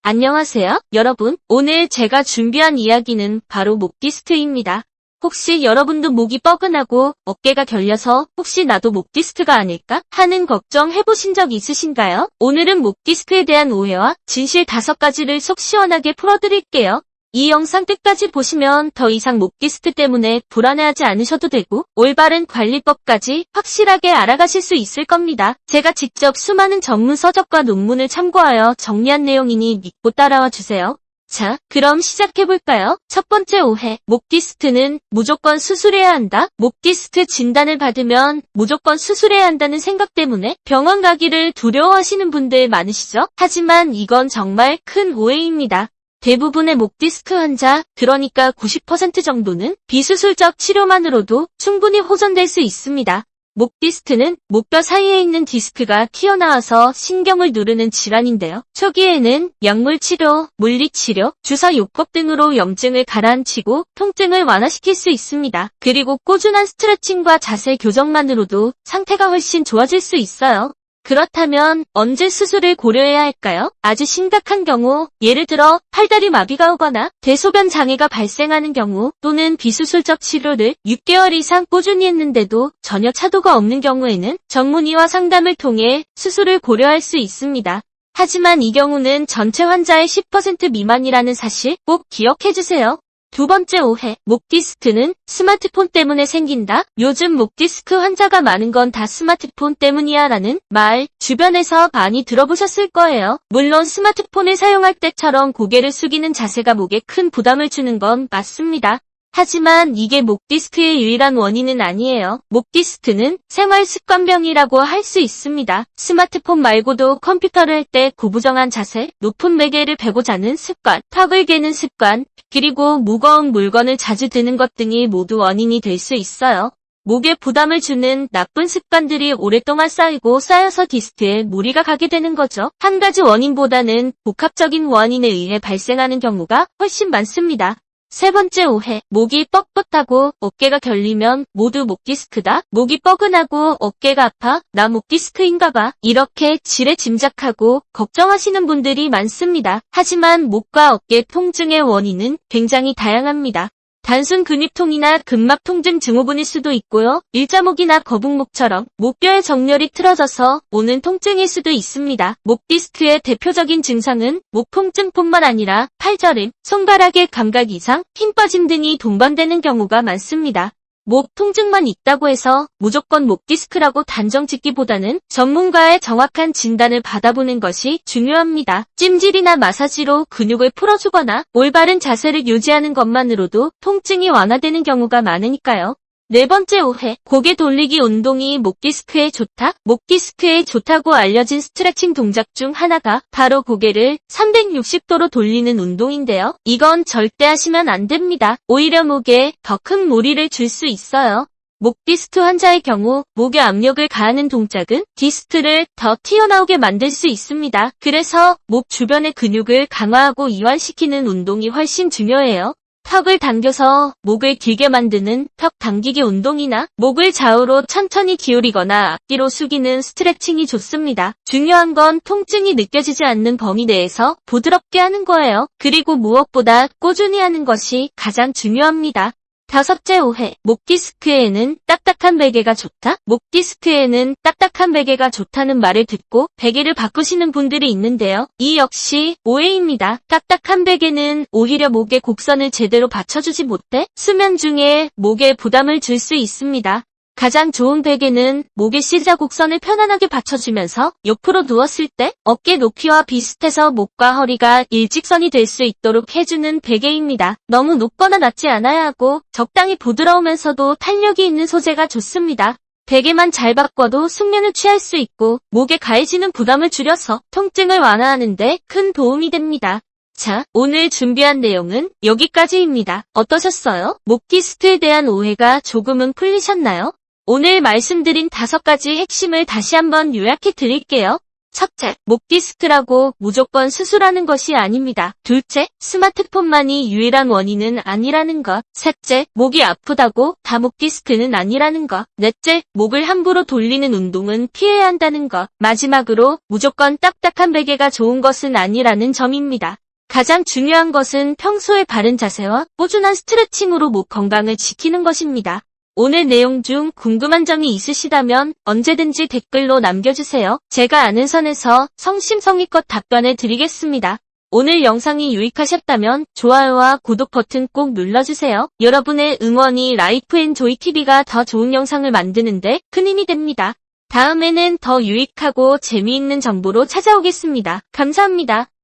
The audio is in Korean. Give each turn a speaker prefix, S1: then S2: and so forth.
S1: 안녕하세요, 여러분. 오늘 제가 준비한 이야기는 바로 목 디스크입니다. 혹시 여러분도 목이 뻐근하고 어깨가 결려서 혹시 나도 목 디스크가 아닐까 하는 걱정 해보신 적 있으신가요? 오늘은 목 디스크에 대한 오해와 진실 5가지를 속 시원하게 풀어드릴게요. 이 영상 끝까지 보시면 더 이상 목 디스크 때문에 불안해하지 않으셔도 되고 올바른 관리법까지 확실하게 알아가실 수 있을 겁니다. 제가 직접 수많은 전문 서적과 논문을 참고하여 정리한 내용이니 믿고 따라와 주세요. 자, 그럼 시작해볼까요? 첫 번째 오해, 목 디스크는 무조건 수술해야 한다? 목 디스크 진단을 받으면 무조건 수술해야 한다는 생각 때문에 병원 가기를 두려워하시는 분들 많으시죠? 하지만 이건 정말 큰 오해입니다. 대부분의 목 디스크 환자, 그러니까 90% 정도는 비수술적 치료만으로도 충분히 호전될 수 있습니다. 목 디스크는 목뼈 사이에 있는 디스크가 튀어나와서 신경을 누르는 질환인데요. 초기에는 약물 치료, 물리 치료, 주사 요법 등으로 염증을 가라앉히고 통증을 완화시킬 수 있습니다. 그리고 꾸준한 스트레칭과 자세 교정만으로도 상태가 훨씬 좋아질 수 있어요. 그렇다면 언제 수술을 고려해야 할까요? 아주 심각한 경우, 예를 들어 팔다리 마비가 오거나 대소변 장애가 발생하는 경우 또는 비수술적 치료를 6개월 이상 꾸준히 했는데도 전혀 차도가 없는 경우에는 전문의와 상담을 통해 수술을 고려할 수 있습니다. 하지만 이 경우는 전체 환자의 10% 미만이라는 사실 꼭 기억해주세요. 두 번째 오해, 목 디스크는 스마트폰 때문에 생긴다? 요즘 목 디스크 환자가 많은 건 다 스마트폰 때문이야 라는 말 주변에서 많이 들어보셨을 거예요. 물론 스마트폰을 사용할 때처럼 고개를 숙이는 자세가 목에 큰 부담을 주는 건 맞습니다. 하지만 이게 목 디스크의 유일한 원인은 아니에요. 목 디스크는 생활 습관병이라고 할 수 있습니다. 스마트폰 말고도 컴퓨터를 할 때 구부정한 자세, 높은 베개를 베고 자는 습관, 턱을 개는 습관, 그리고 무거운 물건을 자주 드는 것 등이 모두 원인이 될 수 있어요. 목에 부담을 주는 나쁜 습관들이 오랫동안 쌓여서 디스크에 무리가 가게 되는 거죠. 한 가지 원인보다는 복합적인 원인에 의해 발생하는 경우가 훨씬 많습니다. 세 번째 오해, 목이 뻣뻣하고 어깨가 결리면 모두 목 디스크다? 목이 뻐근하고 어깨가 아파? 나 목 디스크인가 봐? 이렇게 지레 짐작하고 걱정하시는 분들이 많습니다. 하지만 목과 어깨 통증의 원인은 굉장히 다양합니다. 단순 근육통이나 근막 통증 증후군일 수도 있고요. 일자목이나 거북목처럼 목뼈의 정렬이 틀어져서 오는 통증일 수도 있습니다. 목 디스크의 대표적인 증상은 목 통증뿐만 아니라 팔저림, 손가락의 감각 이상, 힘 빠짐 등이 동반되는 경우가 많습니다. 목 통증만 있다고 해서 무조건 목 디스크라고 단정 짓기보다는 전문가의 정확한 진단을 받아보는 것이 중요합니다. 찜질이나 마사지로 근육을 풀어주거나 올바른 자세를 유지하는 것만으로도 통증이 완화되는 경우가 많으니까요. 네 번째 오해, 고개 돌리기 운동이 목 디스크에 좋다? 목 디스크에 좋다고 알려진 스트레칭 동작 중 하나가 바로 고개를 360도로 돌리는 운동인데요. 이건 절대 하시면 안 됩니다. 오히려 목에 더 큰 무리를 줄 수 있어요. 목 디스크 환자의 경우 목에 압력을 가하는 동작은 디스크를 더 튀어나오게 만들 수 있습니다. 그래서 목 주변의 근육을 강화하고 이완시키는 운동이 훨씬 중요해요. 턱을 당겨서 목을 길게 만드는 턱 당기기 운동이나 목을 좌우로 천천히 기울이거나 앞뒤로 숙이는 스트레칭이 좋습니다. 중요한 건 통증이 느껴지지 않는 범위 내에서 부드럽게 하는 거예요. 그리고 무엇보다 꾸준히 하는 것이 가장 중요합니다. 다섯째 오해, 목 디스크에는 딱딱한 베개가 좋다? 목 디스크에는 딱딱한 베개가 좋다는 말을 듣고 베개를 바꾸시는 분들이 있는데요. 이 역시 오해입니다. 딱딱한 베개는 오히려 목의 곡선을 제대로 받쳐주지 못해 수면 중에 목에 부담을 줄 수 있습니다. 가장 좋은 베개는 목의 C자 곡선을 편안하게 받쳐주면서 옆으로 누웠을 때 어깨 높이와 비슷해서 목과 허리가 일직선이 될 수 있도록 해주는 베개입니다. 너무 높거나 낮지 않아야 하고 적당히 부드러우면서도 탄력이 있는 소재가 좋습니다. 베개만 잘 바꿔도 숙면을 취할 수 있고 목에 가해지는 부담을 줄여서 통증을 완화하는 데 큰 도움이 됩니다. 자, 오늘 준비한 내용은 여기까지입니다. 어떠셨어요? 목 디스크에 대한 오해가 조금은 풀리셨나요? 오늘 말씀드린 5가지 핵심을 다시 한번 요약해 드릴게요. 첫째, 목 디스크라고 무조건 수술하는 것이 아닙니다. 둘째, 스마트폰만이 유일한 원인은 아니라는 것. 셋째, 목이 아프다고 다 목 디스크는 아니라는 것. 넷째, 목을 함부로 돌리는 운동은 피해야 한다는 것. 마지막으로, 무조건 딱딱한 베개가 좋은 것은 아니라는 점입니다. 가장 중요한 것은 평소에 바른 자세와 꾸준한 스트레칭으로 목 건강을 지키는 것입니다. 오늘 내용 중 궁금한 점이 있으시다면 언제든지 댓글로 남겨주세요. 제가 아는 선에서 성심성의껏 답변해 드리겠습니다. 오늘 영상이 유익하셨다면 좋아요와 구독 버튼 꼭 눌러주세요. 여러분의 응원이 라이프앤조이TV가 더 좋은 영상을 만드는데 큰 힘이 됩니다. 다음에는 더 유익하고 재미있는 정보로 찾아오겠습니다. 감사합니다.